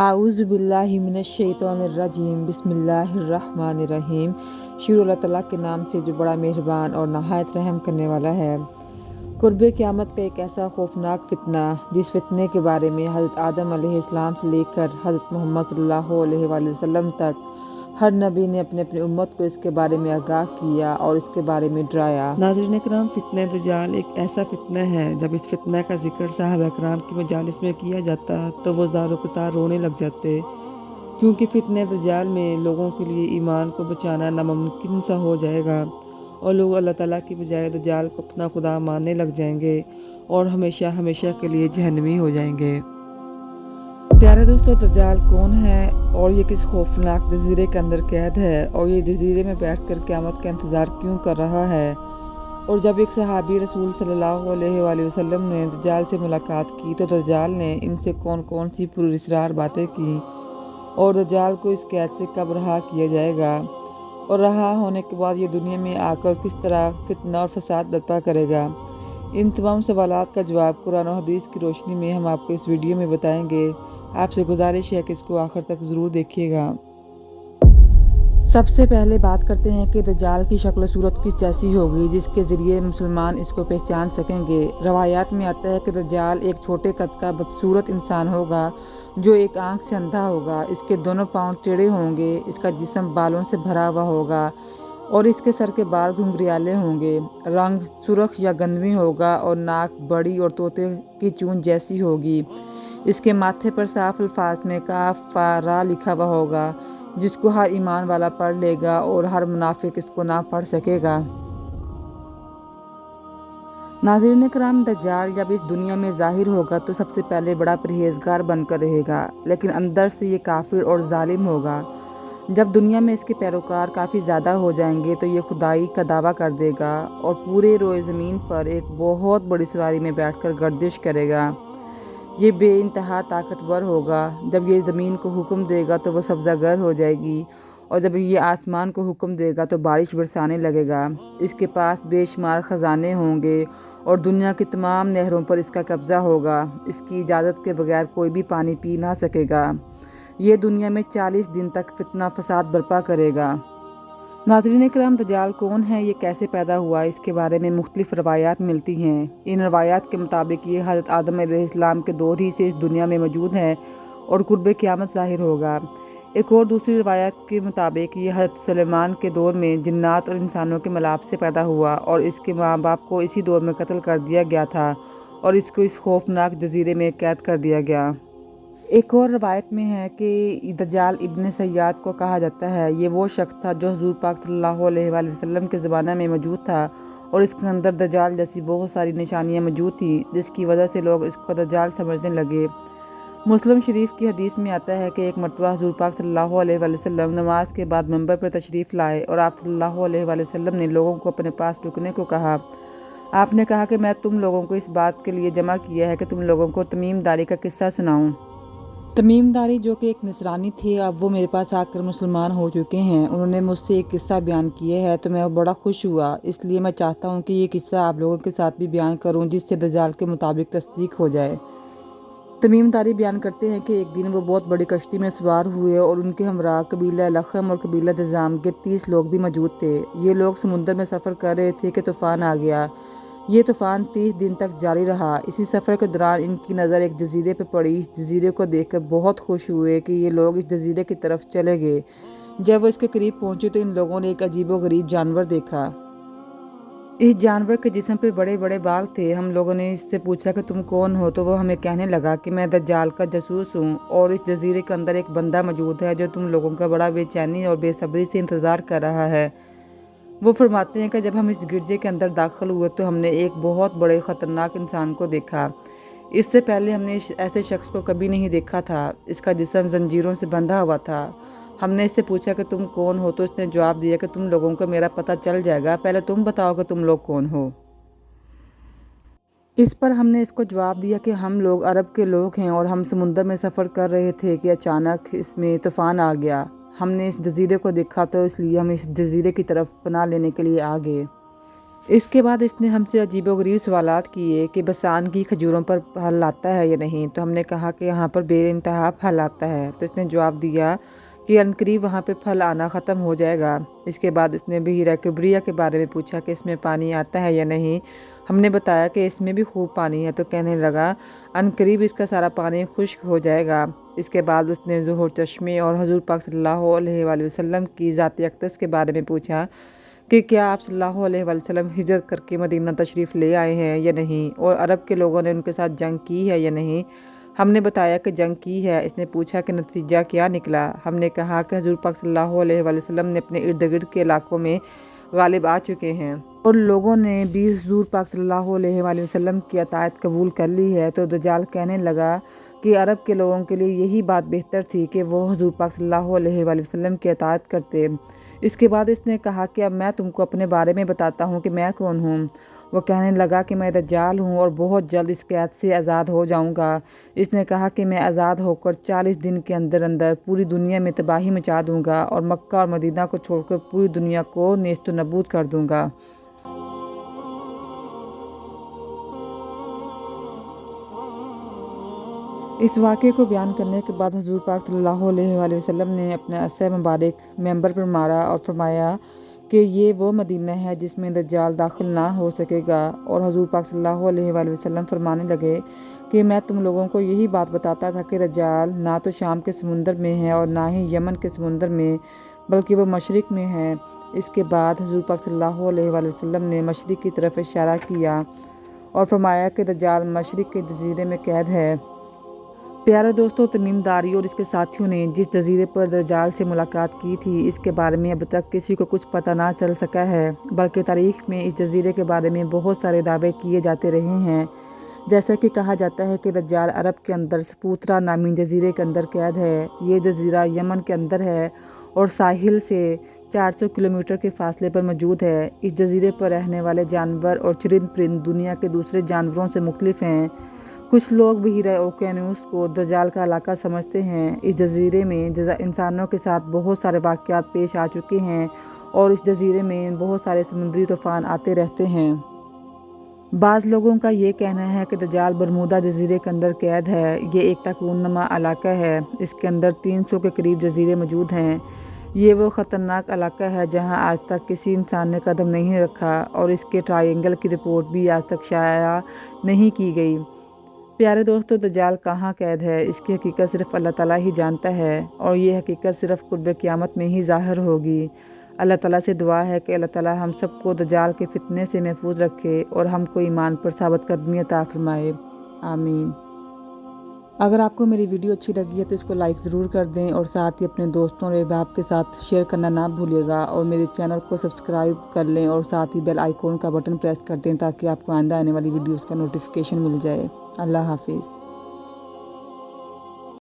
اعوذ باللہ من الشیطان الرجیم بسم اللہ الرحمن الرحیم۔ شروع اللہ تعالیٰ کے نام سے جو بڑا مہربان اور نہایت رحم کرنے والا ہے۔ قرب قیامت کا ایک ایسا خوفناک فتنہ جس فتنے کے بارے میں حضرت آدم علیہ السلام سے لے کر حضرت محمد صلی اللہ علیہ وآلہ وسلم تک ہر نبی نے اپنے امت کو اس کے بارے میں آگاہ کیا اور اس کے بارے میں ڈرایا۔ ناظرین اکرام، فتنہ دجال ایک ایسا فتنہ ہے جب اس فتنہ کا ذکر صحابہ اکرام کی مجالس میں کیا جاتا تو وہ زار و قطار رونے لگ جاتے، کیونکہ فتنہ دجال میں لوگوں کے لیے ایمان کو بچانا ناممکن سا ہو جائے گا اور لوگ اللہ تعالیٰ کی بجائے دجال کو اپنا خدا ماننے لگ جائیں گے اور ہمیشہ ہمیشہ کے لیے جہنمی ہو جائیں گے۔ پیارے دوستو، دجال کون ہے اور یہ کس خوفناک جزیرے کے اندر قید ہے اور یہ جزیرے میں بیٹھ کر قیامت کا انتظار کیوں کر رہا ہے؟ اور جب ایک صحابی رسول صلی اللہ علیہ وآلہ وسلم نے دجال سے ملاقات کی تو دجال نے ان سے کون کون سی پراسرار باتیں کی اور دجال کو اس قید سے کب رہا کیا جائے گا اور رہا ہونے کے بعد یہ دنیا میں آ کر کس طرح فتنہ اور فساد برپا کرے گا، ان تمام سوالات کا جواب قرآن و حدیث کی روشنی میں ہم آپ کو اس ویڈیو میں بتائیں گے۔ آپ سے گزارش ہے کہ اس کو آخر تک ضرور دیکھیے گا۔ سب سے پہلے بات کرتے ہیں کہ دجال کی شکل و صورت کس جیسی ہوگی جس کے ذریعے مسلمان اس کو پہچان سکیں گے۔ روایات میں آتا ہے کہ دجال ایک چھوٹے قد کا بدصورت انسان ہوگا جو ایک آنکھ سے اندھا ہوگا، اس کے دونوں پاؤں ٹیڑھے ہوں گے، اس کا جسم بالوں سے بھرا ہوا ہوگا اور اس کے سر کے بال گھنگریالے ہوں گے، رنگ سرخ یا گندمی ہوگا اور ناک بڑی اور طوطے کی چونچ جیسی ہوگی۔ اس کے ماتھے پر صاف الفاظ میں کاف فا را لکھا ہوا ہوگا جس کو ہر ایمان والا پڑھ لے گا اور ہر منافق اس کو نہ پڑھ سکے گا۔ ناظرین کرام، دجال جب اس دنیا میں ظاہر ہوگا تو سب سے پہلے بڑا پرہیزگار بن کر رہے گا، لیکن اندر سے یہ کافر اور ظالم ہوگا۔ جب دنیا میں اس کے پیروکار کافی زیادہ ہو جائیں گے تو یہ خدائی کا دعویٰ کر دے گا اور پورے روئے زمین پر ایک بہت بڑی سواری میں بیٹھ کر گردش کرے گا۔ یہ بے انتہا طاقتور ہوگا۔ جب یہ زمین کو حکم دے گا تو وہ سبزہ گر ہو جائے گی اور جب یہ آسمان کو حکم دے گا تو بارش برسانے لگے گا۔ اس کے پاس بے شمار خزانے ہوں گے اور دنیا کی تمام نہروں پر اس کا قبضہ ہوگا۔ اس کی اجازت کے بغیر کوئی بھی پانی پی نہ سکے گا۔ یہ دنیا میں 40 دن تک فتنہ فساد برپا کرے گا۔ ناظرین کرام، دجال کون ہے، یہ کیسے پیدا ہوا، اس کے بارے میں مختلف روایات ملتی ہیں۔ ان روایات کے مطابق یہ حضرت آدم علیہ السلام کے دور ہی سے اس دنیا میں موجود ہے اور قرب قیامت ظاہر ہوگا۔ ایک اور دوسری روایت کے مطابق یہ حضرت سلیمان کے دور میں جنات اور انسانوں کے ملاپ سے پیدا ہوا اور اس کے ماں باپ کو اسی دور میں قتل کر دیا گیا تھا اور اس کو اس خوفناک جزیرے میں قید کر دیا گیا۔ ایک اور روایت میں ہے کہ دجال ابن سیاد کو کہا جاتا ہے۔ یہ وہ شخص تھا جو حضور پاک صلی اللہ علیہ وآلہ وسلم کے زمانہ میں موجود تھا اور اس کے اندر دجال جیسی بہت ساری نشانیاں موجود تھیں جس کی وجہ سے لوگ اس کو دجال سمجھنے لگے۔ مسلم شریف کی حدیث میں آتا ہے کہ ایک مرتبہ حضور پاک صلی اللہ علیہ وآلہ وسلم نماز کے بعد منبر پر تشریف لائے اور آپ صلی اللہ علیہ وآلہ وسلم نے لوگوں کو اپنے پاس رکنے کو کہا۔ آپ نے کہا کہ میں تم لوگوں کو اس بات کے لیے جمع کیا ہے کہ تم لوگوں کو تمیم داری کا قصہ سناؤں۔ تمیم داری جو کہ ایک نصرانی تھے، اب وہ میرے پاس آ کر مسلمان ہو چکے ہیں۔ انہوں نے مجھ سے ایک قصہ بیان کیا ہے تو میں بڑا خوش ہوا، اس لیے میں چاہتا ہوں کہ یہ قصہ آپ لوگوں کے ساتھ بھی بیان کروں جس سے دجال کے مطابق تصدیق ہو جائے۔ تمیم داری بیان کرتے ہیں کہ ایک دن وہ بہت بڑی کشتی میں سوار ہوئے اور ان کے ہمراہ قبیلہ لخم اور قبیلہ جذام کے 30 لوگ بھی موجود تھے۔ یہ لوگ سمندر میں سفر کر رہے تھے کہ طوفان آ گیا۔ یہ طوفان 30 دن تک جاری رہا۔ اسی سفر کے دوران ان کی نظر ایک جزیرے پہ پڑی۔ اس جزیرے کو دیکھ کر بہت خوش ہوئے کہ یہ لوگ اس جزیرے کی طرف چلے گئے۔ جب وہ اس کے قریب پہنچے تو ان لوگوں نے ایک عجیب و غریب جانور دیکھا۔ اس جانور کے جسم پہ بڑے بڑے بال تھے۔ ہم لوگوں نے اس سے پوچھا کہ تم کون ہو تو وہ ہمیں کہنے لگا کہ میں دجال کا جاسوس ہوں اور اس جزیرے کے اندر ایک بندہ موجود ہے جو تم لوگوں کا بڑا بے چینی اور بے صبری سے انتظار کر رہا ہے۔ وہ فرماتے ہیں کہ جب ہم اس گرجے کے اندر داخل ہوئے تو ہم نے ایک بہت بڑے خطرناک انسان کو دیکھا۔ اس سے پہلے ہم نے ایسے شخص کو کبھی نہیں دیکھا تھا۔ اس کا جسم زنجیروں سے بندھا ہوا تھا۔ ہم نے اس سے پوچھا کہ تم کون ہو تو اس نے جواب دیا کہ تم لوگوں کو میرا پتہ چل جائے گا، پہلے تم بتاؤ کہ تم لوگ کون ہو۔ اس پر ہم نے اس کو جواب دیا کہ ہم لوگ عرب کے لوگ ہیں اور ہم سمندر میں سفر کر رہے تھے کہ اچانک اس میں طوفان آ گیا۔ ہم نے اس جزیرے کو دیکھا تو اس لیے ہم اس جزیرے کی طرف پناہ لینے کے لیے آ گئے۔ اس کے بعد اس نے ہم سے عجیب و غریب سوالات کیے کہ بسان کی کھجوروں پر پھل آتا ہے یا نہیں، تو ہم نے کہا کہ یہاں پر بے انتہا پھل آتا ہے، تو اس نے جواب دیا کہ عنقریب وہاں پہ پھل آنا ختم ہو جائے گا۔ اس کے بعد اس نے بحیرہ کبریہ کے بارے میں پوچھا کہ اس میں پانی آتا ہے یا نہیں، ہم نے بتایا کہ اس میں بھی خوب پانی ہے، تو کہنے لگا عنقریب اس کا سارا پانی خشک ہو جائے گا۔ اس کے بعد اس نے ظہور چشمے اور حضور پاک صلی اللہ علیہ وآلہ وسلم کی ذات اقدس کے بارے میں پوچھا کہ کیا آپ صلی اللہ علیہ وآلہ وسلم ہجرت کر کے مدینہ تشریف لے آئے ہیں یا نہیں، اور عرب کے لوگوں نے ان کے ساتھ جنگ کی ہے یا نہیں، ہم نے بتایا کہ جنگ کی ہے۔ اس نے پوچھا کہ نتیجہ کیا نکلا، ہم نے کہا کہ حضور پاک صلی اللہ علیہ وآلہ وسلم نے اپنے ارد گرد کے علاقوں میں غالب آ چکے ہیں اور لوگوں نے بھی حضور پاک صلی اللہ علیہ وآلہ وسلم کی اطاعت قبول کر لی ہے۔ تو دجال کہنے لگا کہ عرب کے لوگوں کے لیے یہی بات بہتر تھی کہ وہ حضور پاک صلی اللہ علیہ وآلہ وسلم کی اطاعت کرتے۔ اس کے بعد اس نے کہا کہ اب میں تم کو اپنے بارے میں بتاتا ہوں کہ میں کون ہوں۔ وہ کہنے لگا کہ میں دجال ہوں اور بہت جلد اس قید سے آزاد ہو جاؤں گا۔ اس نے کہا کہ میں آزاد ہو کر 40 دن کے اندر اندر پوری دنیا میں تباہی مچا دوں گا اور مکہ اور مدینہ کو چھوڑ کر پوری دنیا کو نیست و نابود کر دوں گا۔ اس واقعے کو بیان کرنے کے بعد حضور پاک صلی اللہ علیہ وآلہ وسلم نے اپنا عصا مبارک ممبر پر مارا اور فرمایا کہ یہ وہ مدینہ ہے جس میں دجال داخل نہ ہو سکے گا، اور حضور پاک صلی اللہ علیہ وآلہ وسلم فرمانے لگے کہ میں تم لوگوں کو یہی بات بتاتا تھا کہ دجال نہ تو شام کے سمندر میں ہے اور نہ ہی یمن کے سمندر میں، بلکہ وہ مشرق میں ہے۔ اس کے بعد حضور پاک صلی اللہ علیہ وآلہ وسلم نے مشرق کی طرف اشارہ کیا اور فرمایا کہ دجال مشرق کے جزیرے میں قید ہے۔ پیارے دوستو، تمیم داری اور اس کے ساتھیوں نے جس جزیرے پر دجال سے ملاقات کی تھی، اس کے بارے میں اب تک کسی کو کچھ پتہ نہ چل سکا ہے، بلکہ تاریخ میں اس جزیرے کے بارے میں بہت سارے دعوے کیے جاتے رہے ہیں۔ جیسا کہ کہا جاتا ہے کہ دجال عرب کے اندر سپوترا نامی جزیرے کے اندر قید ہے۔ یہ جزیرہ یمن کے اندر ہے اور ساحل سے 400 کلومیٹر کے فاصلے پر موجود ہے۔ اس جزیرے پر رہنے والے جانور اور چرند پرند دنیا کے دوسرے جانوروں سے مختلف ہیں۔ کچھ لوگ بحیرہ اوقیانوس کو دجال کا علاقہ سمجھتے ہیں۔ اس جزیرے میں انسانوں کے ساتھ بہت سارے واقعات پیش آ چکے ہیں اور اس جزیرے میں بہت سارے سمندری طوفان آتے رہتے ہیں۔ بعض لوگوں کا یہ کہنا ہے کہ دجال برمودا جزیرے کے اندر قید ہے۔ یہ ایک تکون نما علاقہ ہے، اس کے اندر 300 کے قریب جزیرے موجود ہیں۔ یہ وہ خطرناک علاقہ ہے جہاں آج تک کسی انسان نے قدم نہیں رکھا اور اس کے ٹرائنگل کی رپورٹ بھی آج تک شائع نہیں کی گئی۔ پیارے دوستو، دجال کہاں قید ہے، اس کی حقیقت صرف اللہ تعالیٰ ہی جانتا ہے، اور یہ حقیقت صرف قرب قیامت میں ہی ظاہر ہوگی۔ اللہ تعالیٰ سے دعا ہے کہ اللہ تعالیٰ ہم سب کو دجال کے فتنے سے محفوظ رکھے اور ہم کو ایمان پر ثابت قدمی عطا فرمائے، آمین۔ اگر آپ کو میری ویڈیو اچھی لگی ہے تو اس کو لائک ضرور کر دیں اور ساتھ ہی اپنے دوستوں اور احباب کے ساتھ شیئر کرنا نہ بھولیے گا، اور میرے چینل کو سبسکرائب کر لیں اور ساتھ ہی بیل آئیکن کا بٹن پریس کر دیں تاکہ آپ کو آئندہ آنے والی ویڈیوز کا نوٹیفیکیشن مل جائے۔ اللہ حافظ۔